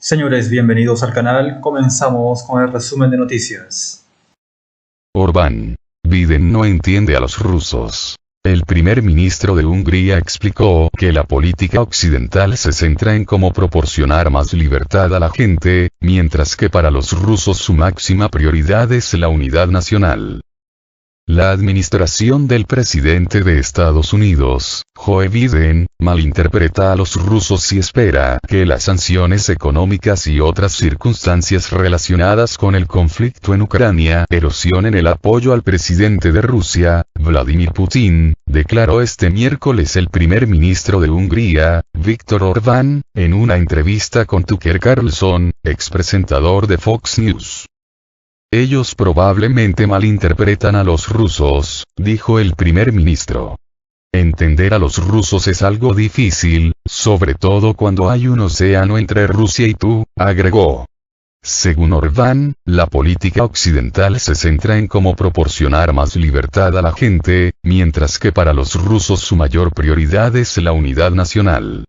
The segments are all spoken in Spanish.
Señores, bienvenidos al canal. Comenzamos con el resumen de noticias. Orbán. Biden no entiende a los rusos. El primer ministro de Hungría explicó que la política occidental se centra en cómo proporcionar más libertad a la gente, mientras que para los rusos su máxima prioridad es la unidad nacional. La administración del presidente de Estados Unidos, Joe Biden, malinterpreta a los rusos y espera que las sanciones económicas y otras circunstancias relacionadas con el conflicto en Ucrania erosionen el apoyo al presidente de Rusia, Vladimir Putin, declaró este miércoles el primer ministro de Hungría, Viktor Orbán, en una entrevista con Tucker Carlson, expresentador de Fox News. Ellos probablemente malinterpretan a los rusos, dijo el primer ministro. Entender a los rusos es algo difícil, sobre todo cuando hay un océano entre Rusia y tú, agregó. Según Orbán, la política occidental se centra en cómo proporcionar más libertad a la gente, mientras que para los rusos su mayor prioridad es la unidad nacional.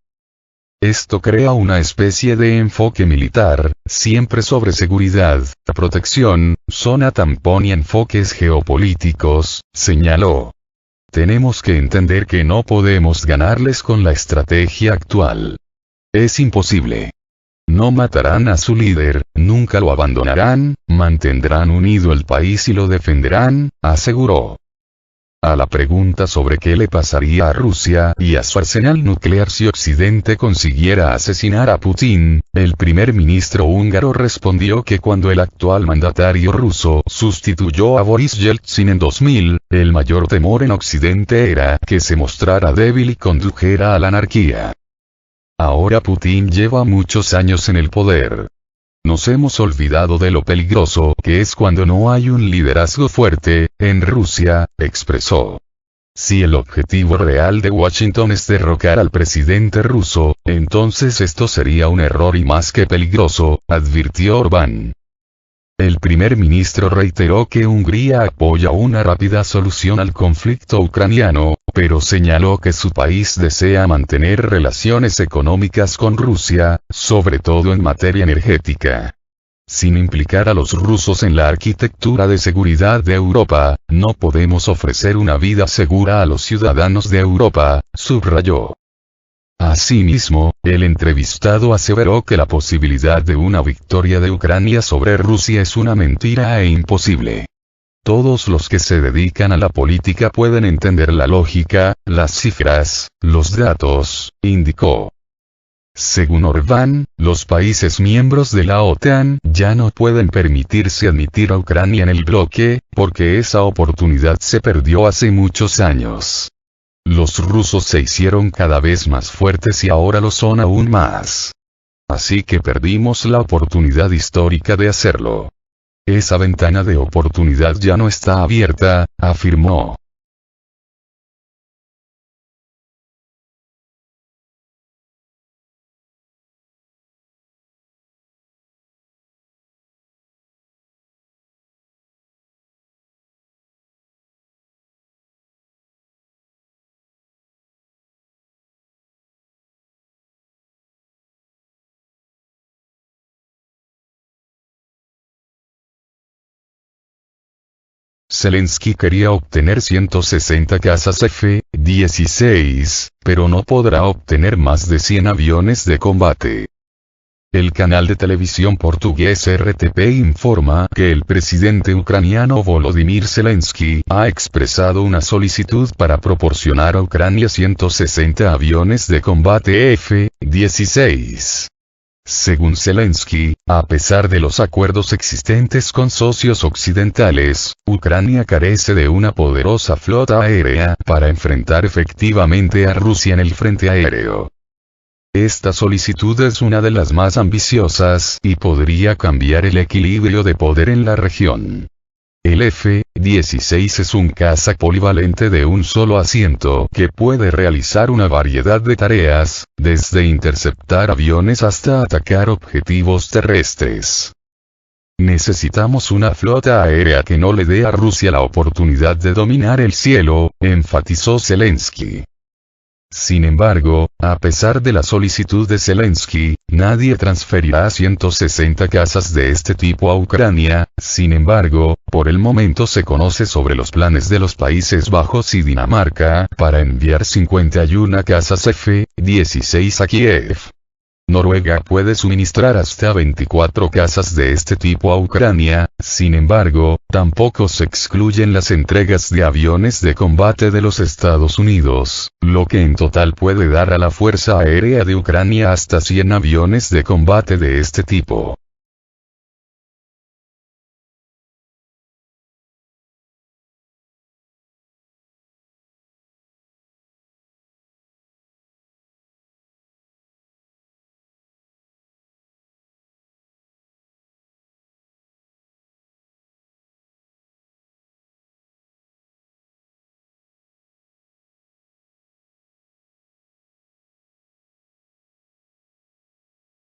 Esto crea una especie de enfoque militar, siempre sobre seguridad, protección, zona tampón y enfoques geopolíticos, señaló. Tenemos que entender que no podemos ganarles con la estrategia actual. Es imposible. No matarán a su líder, nunca lo abandonarán, mantendrán unido el país y lo defenderán, aseguró. A la pregunta sobre qué le pasaría a Rusia y a su arsenal nuclear si Occidente consiguiera asesinar a Putin, el primer ministro húngaro respondió que cuando el actual mandatario ruso sustituyó a Boris Yeltsin en 2000, el mayor temor en Occidente era que se mostrara débil y condujera a la anarquía. Ahora Putin lleva muchos años en el poder. Nos hemos olvidado de lo peligroso que es cuando no hay un liderazgo fuerte, en Rusia, expresó. Si el objetivo real de Washington es derrocar al presidente ruso, entonces esto sería un error y más que peligroso, advirtió Orbán. El primer ministro reiteró que Hungría apoya una rápida solución al conflicto ucraniano, pero señaló que su país desea mantener relaciones económicas con Rusia, sobre todo en materia energética. Sin implicar a los rusos en la arquitectura de seguridad de Europa, no podemos ofrecer una vida segura a los ciudadanos de Europa, subrayó. Asimismo, el entrevistado aseveró que la posibilidad de una victoria de Ucrania sobre Rusia es una mentira e imposible. Todos los que se dedican a la política pueden entender la lógica, las cifras, los datos, indicó. Según Orbán, los países miembros de la OTAN ya no pueden permitirse admitir a Ucrania en el bloque, porque esa oportunidad se perdió hace muchos años. Los rusos se hicieron cada vez más fuertes y ahora lo son aún más. Así que perdimos la oportunidad histórica de hacerlo. Esa ventana de oportunidad ya no está abierta, afirmó. Zelensky quería obtener 160 cazas F-16, pero no podrá obtener más de 100 aviones de combate. El canal de televisión portugués RTP informa que el presidente ucraniano Volodymyr Zelensky ha expresado una solicitud para proporcionar a Ucrania 160 aviones de combate F-16. Según Zelensky, a pesar de los acuerdos existentes con socios occidentales, Ucrania carece de una poderosa flota aérea para enfrentar efectivamente a Rusia en el frente aéreo. Esta solicitud es una de las más ambiciosas y podría cambiar el equilibrio de poder en la región. El F-16 es un caza polivalente de un solo asiento que puede realizar una variedad de tareas, desde interceptar aviones hasta atacar objetivos terrestres. Necesitamos una flota aérea que no le dé a Rusia la oportunidad de dominar el cielo, enfatizó Zelensky. Sin embargo, a pesar de la solicitud de Zelensky, nadie transferirá 160 casas de este tipo a Ucrania. Sin embargo, por el momento se conoce sobre los planes de los Países Bajos y Dinamarca para enviar 51 casas F-16 a Kiev. Noruega puede suministrar hasta 24 casas de este tipo a Ucrania. Sin embargo, tampoco se excluyen las entregas de aviones de combate de los Estados Unidos, lo que en total puede dar a la Fuerza Aérea de Ucrania hasta 100 aviones de combate de este tipo.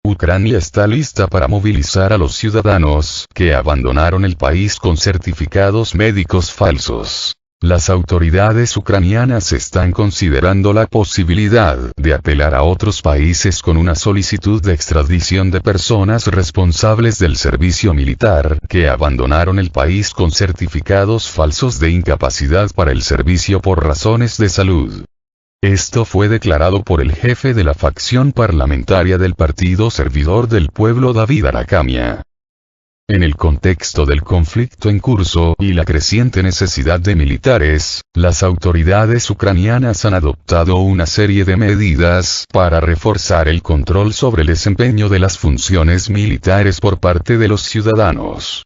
Ucrania está lista para movilizar a los ciudadanos que abandonaron el país con certificados médicos falsos. Las autoridades ucranianas están considerando la posibilidad de apelar a otros países con una solicitud de extradición de personas responsables del servicio militar que abandonaron el país con certificados falsos de incapacidad para el servicio por razones de salud. Esto fue declarado por el jefe de la facción parlamentaria del Partido Servidor del Pueblo, David Arakhamia. En el contexto del conflicto en curso y la creciente necesidad de militares, las autoridades ucranianas han adoptado una serie de medidas para reforzar el control sobre el desempeño de las funciones militares por parte de los ciudadanos.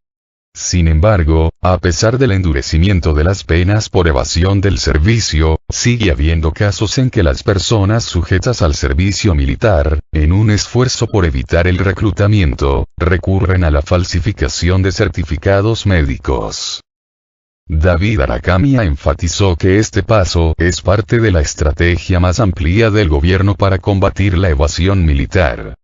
Sin embargo, a pesar del endurecimiento de las penas por evasión del servicio, sigue habiendo casos en que las personas sujetas al servicio militar, en un esfuerzo por evitar el reclutamiento, recurren a la falsificación de certificados médicos. David Arakhamia enfatizó que este paso es parte de la estrategia más amplia del gobierno para combatir la evasión militar.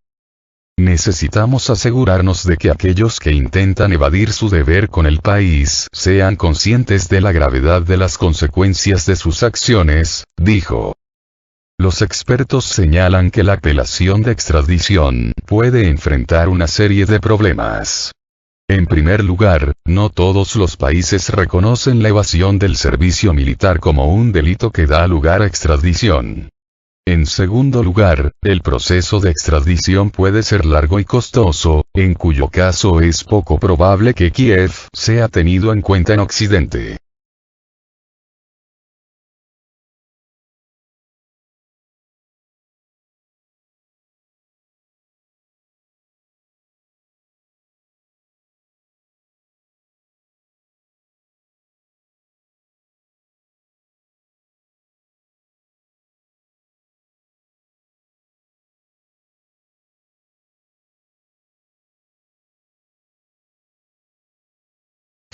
Necesitamos asegurarnos de que aquellos que intentan evadir su deber con el país sean conscientes de la gravedad de las consecuencias de sus acciones, dijo. Los expertos señalan que la apelación de extradición puede enfrentar una serie de problemas. En primer lugar, no todos los países reconocen la evasión del servicio militar como un delito que da lugar a extradición. En segundo lugar, el proceso de extradición puede ser largo y costoso, en cuyo caso es poco probable que Kiev sea tenido en cuenta en Occidente.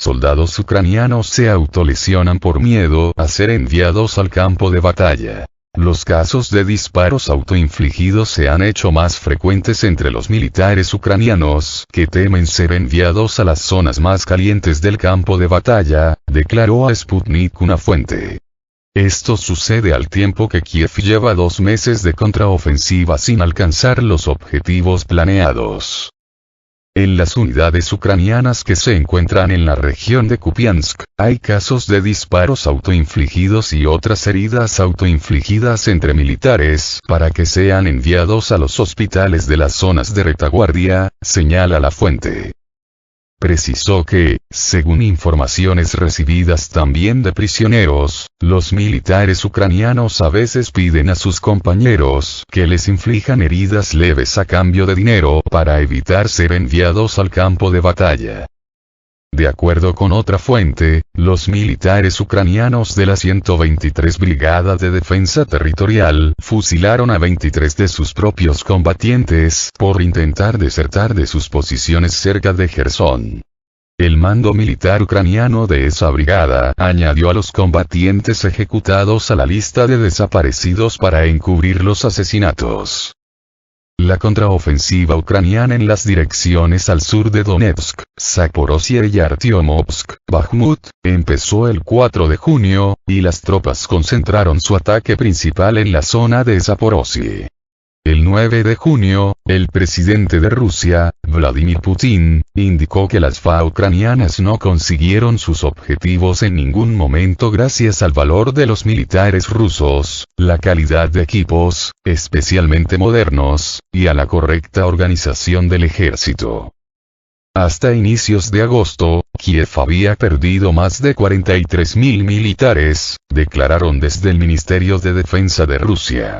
Soldados ucranianos se autolesionan por miedo a ser enviados al campo de batalla. Los casos de disparos autoinfligidos se han hecho más frecuentes entre los militares ucranianos, que temen ser enviados a las zonas más calientes del campo de batalla, declaró a Sputnik una fuente. Esto sucede al tiempo que Kiev lleva 2 meses de contraofensiva sin alcanzar los objetivos planeados. En las unidades ucranianas que se encuentran en la región de Kupiansk, hay casos de disparos autoinfligidos y otras heridas autoinfligidas entre militares para que sean enviados a los hospitales de las zonas de retaguardia, señala la fuente. Precisó que, según informaciones recibidas también de prisioneros, los militares ucranianos a veces piden a sus compañeros que les inflijan heridas leves a cambio de dinero para evitar ser enviados al campo de batalla. De acuerdo con otra fuente, los militares ucranianos de la 123 Brigada de Defensa Territorial fusilaron a 23 de sus propios combatientes por intentar desertar de sus posiciones cerca de Jersón. El mando militar ucraniano de esa brigada añadió a los combatientes ejecutados a la lista de desaparecidos para encubrir los asesinatos. La contraofensiva ucraniana en las direcciones al sur de Donetsk, Zaporozhye y Artyomovsk, Bakhmut, empezó el 4 de junio, y las tropas concentraron su ataque principal en la zona de Zaporozhye. El 9 de junio, el presidente de Rusia, Vladimir Putin, indicó que las FA ucranianas no consiguieron sus objetivos en ningún momento gracias al valor de los militares rusos, la calidad de equipos, especialmente modernos, y a la correcta organización del ejército. Hasta inicios de agosto, Kiev había perdido más de 43.000 militares, declararon desde el Ministerio de Defensa de Rusia.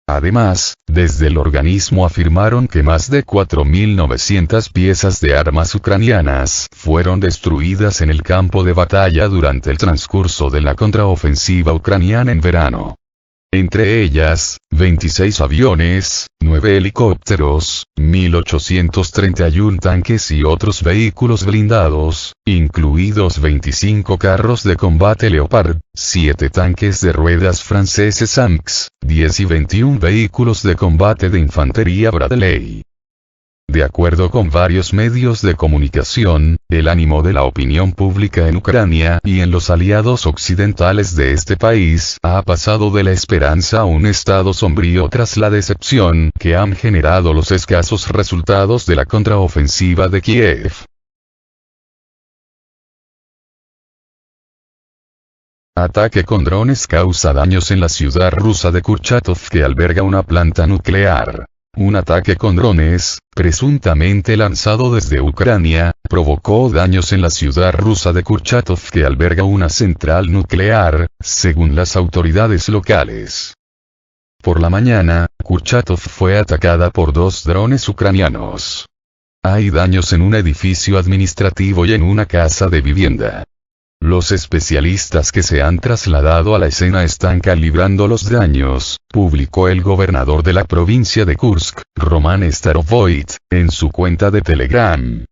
Además, desde el organismo afirmaron que más de 4.900 piezas de armas ucranianas fueron destruidas en el campo de batalla durante el transcurso de la contraofensiva ucraniana en verano. Entre ellas, 26 aviones, 9 helicópteros, 1.831 tanques y otros vehículos blindados, incluidos 25 carros de combate Leopard, 7 tanques de ruedas franceses AMX, 10 y 21 vehículos de combate de infantería Bradley. De acuerdo con varios medios de comunicación, el ánimo de la opinión pública en Ucrania y en los aliados occidentales de este país ha pasado de la esperanza a un estado sombrío tras la decepción que han generado los escasos resultados de la contraofensiva de Kiev. Ataque con drones causa daños en la ciudad rusa de Kurchatov que alberga una planta nuclear. Un ataque con drones, presuntamente lanzado desde Ucrania, provocó daños en la ciudad rusa de Kurchatov que alberga una central nuclear, según las autoridades locales. Por la mañana, Kurchatov fue atacada por 2 drones ucranianos. Hay daños en un edificio administrativo y en una casa de vivienda. Los especialistas que se han trasladado a la escena están calibrando los daños, publicó el gobernador de la provincia de Kursk, Roman Starovoyt, en su cuenta de Telegram.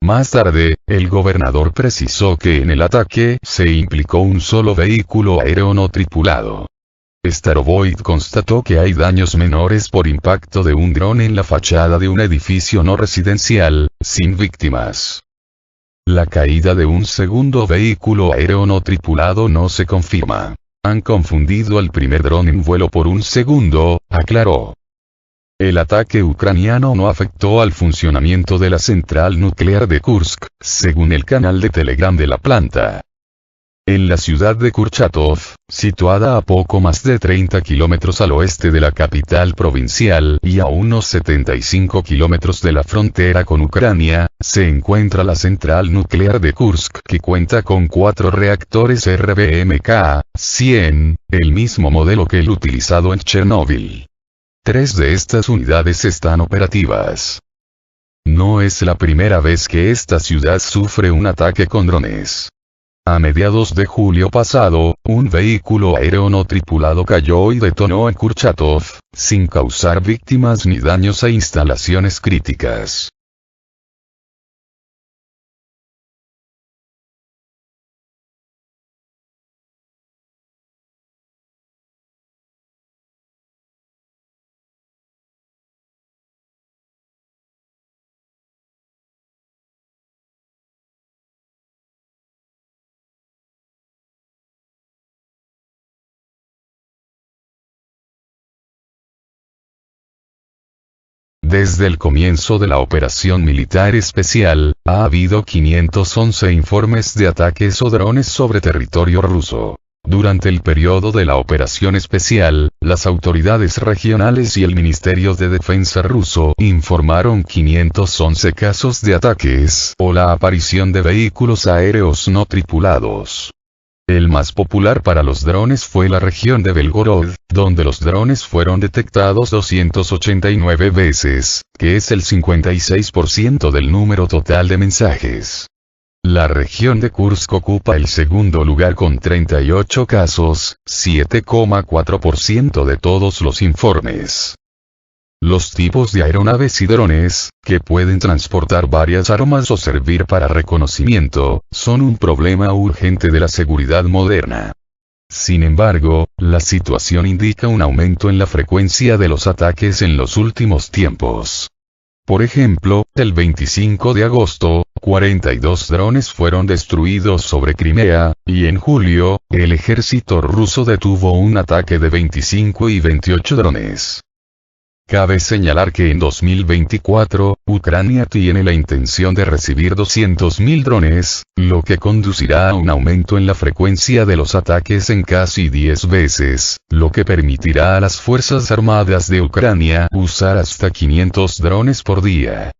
Más tarde, el gobernador precisó que en el ataque se implicó un solo vehículo aéreo no tripulado. Starovoyt constató que hay daños menores por impacto de un dron en la fachada de un edificio no residencial, sin víctimas. La caída de un segundo vehículo aéreo no tripulado no se confirma. Han confundido al primer dron en vuelo por un segundo, aclaró. El ataque ucraniano no afectó al funcionamiento de la central nuclear de Kursk, según el canal de Telegram de la planta. En la ciudad de Kurchatov, situada a poco más de 30 kilómetros al oeste de la capital provincial y a unos 75 kilómetros de la frontera con Ucrania, se encuentra la central nuclear de Kursk que cuenta con 4 reactores RBMK-100, el mismo modelo que el utilizado en Chernóbil. 3 de estas unidades están operativas. No es la primera vez que esta ciudad sufre un ataque con drones. A mediados de julio pasado, un vehículo aéreo no tripulado cayó y detonó en Kurchatov, sin causar víctimas ni daños a instalaciones críticas. Desde el comienzo de la operación militar especial, ha habido 511 informes de ataques o drones sobre territorio ruso. Durante el periodo de la operación especial, las autoridades regionales y el Ministerio de Defensa ruso informaron 511 casos de ataques o la aparición de vehículos aéreos no tripulados. El más popular para los drones fue la región de Belgorod, donde los drones fueron detectados 289 veces, que es el 56% del número total de mensajes. La región de Kursk ocupa el segundo lugar con 38 casos, 7,4% de todos los informes. Los tipos de aeronaves y drones, que pueden transportar varias armas o servir para reconocimiento, son un problema urgente de la seguridad moderna. Sin embargo, la situación indica un aumento en la frecuencia de los ataques en los últimos tiempos. Por ejemplo, el 25 de agosto, 42 drones fueron destruidos sobre Crimea, y en julio, el ejército ruso detuvo un ataque de 25 y 28 drones. Cabe señalar que en 2024, Ucrania tiene la intención de recibir 200.000 drones, lo que conducirá a un aumento en la frecuencia de los ataques en casi 10 veces, lo que permitirá a las Fuerzas Armadas de Ucrania usar hasta 500 drones por día.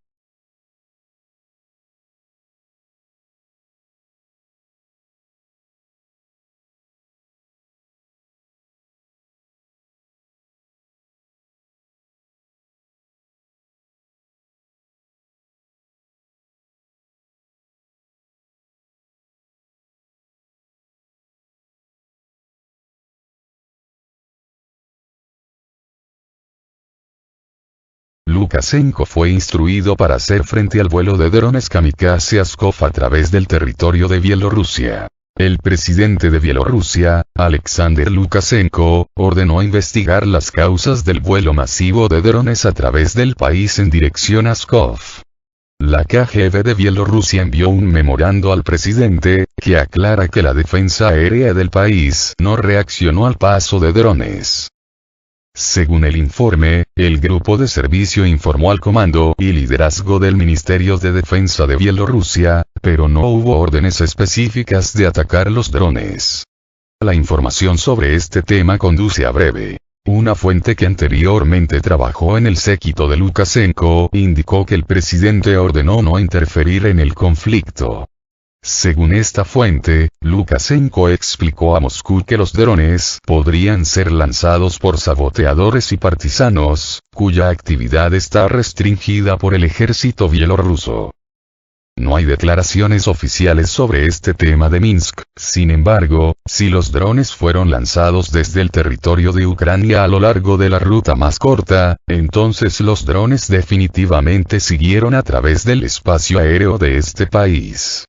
Lukashenko fue instruido para hacer frente al vuelo de drones kamikaze Askov a través del territorio de Bielorrusia. El presidente de Bielorrusia, Alexander Lukashenko, ordenó investigar las causas del vuelo masivo de drones a través del país en dirección a Askov. La KGB de Bielorrusia envió un memorando al presidente, que aclara que la defensa aérea del país no reaccionó al paso de drones. Según el informe, el grupo de servicio informó al comando y liderazgo del Ministerio de Defensa de Bielorrusia, pero no hubo órdenes específicas de atacar los drones. La información sobre este tema conduce a breve. Una fuente que anteriormente trabajó en el séquito de Lukashenko indicó que el presidente ordenó no interferir en el conflicto. Según esta fuente, Lukashenko explicó a Moscú que los drones podrían ser lanzados por saboteadores y partisanos, cuya actividad está restringida por el ejército bielorruso. No hay declaraciones oficiales sobre este tema de Minsk, sin embargo, si los drones fueron lanzados desde el territorio de Ucrania a lo largo de la ruta más corta, entonces los drones definitivamente siguieron a través del espacio aéreo de este país.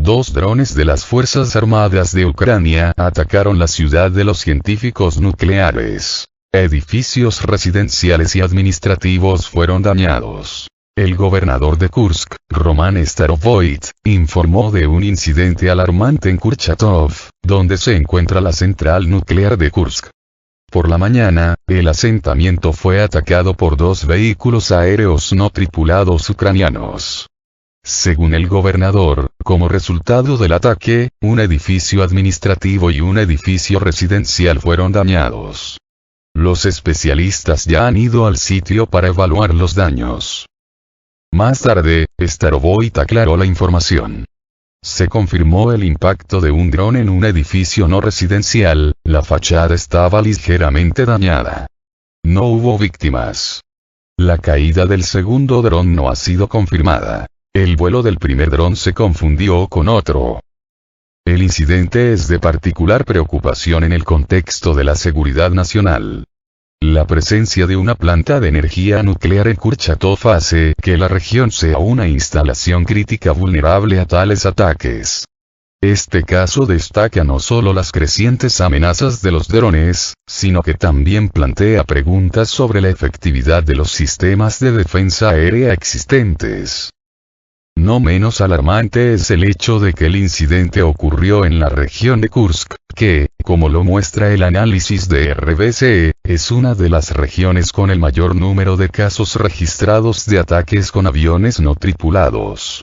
Dos drones de las Fuerzas Armadas de Ucrania atacaron la ciudad de los científicos nucleares. Edificios residenciales y administrativos fueron dañados. El gobernador de Kursk, Roman Starovoyt, informó de un incidente alarmante en Kurchatov, donde se encuentra la central nuclear de Kursk. Por la mañana, el asentamiento fue atacado por dos vehículos aéreos no tripulados ucranianos. Según el gobernador, como resultado del ataque, un edificio administrativo y un edificio residencial fueron dañados. Los especialistas ya han ido al sitio para evaluar los daños. Más tarde, Starovoyt aclaró la información. Se confirmó el impacto de un dron en un edificio no residencial, la fachada estaba ligeramente dañada. No hubo víctimas. La caída del segundo dron no ha sido confirmada. El vuelo del primer dron se confundió con otro. El incidente es de particular preocupación en el contexto de la seguridad nacional. La presencia de una planta de energía nuclear en Kurchatov hace que la región sea una instalación crítica vulnerable a tales ataques. Este caso destaca no solo las crecientes amenazas de los drones, sino que también plantea preguntas sobre la efectividad de los sistemas de defensa aérea existentes. No menos alarmante es el hecho de que el incidente ocurrió en la región de Kursk, que, como lo muestra el análisis de RBC, es una de las regiones con el mayor número de casos registrados de ataques con aviones no tripulados.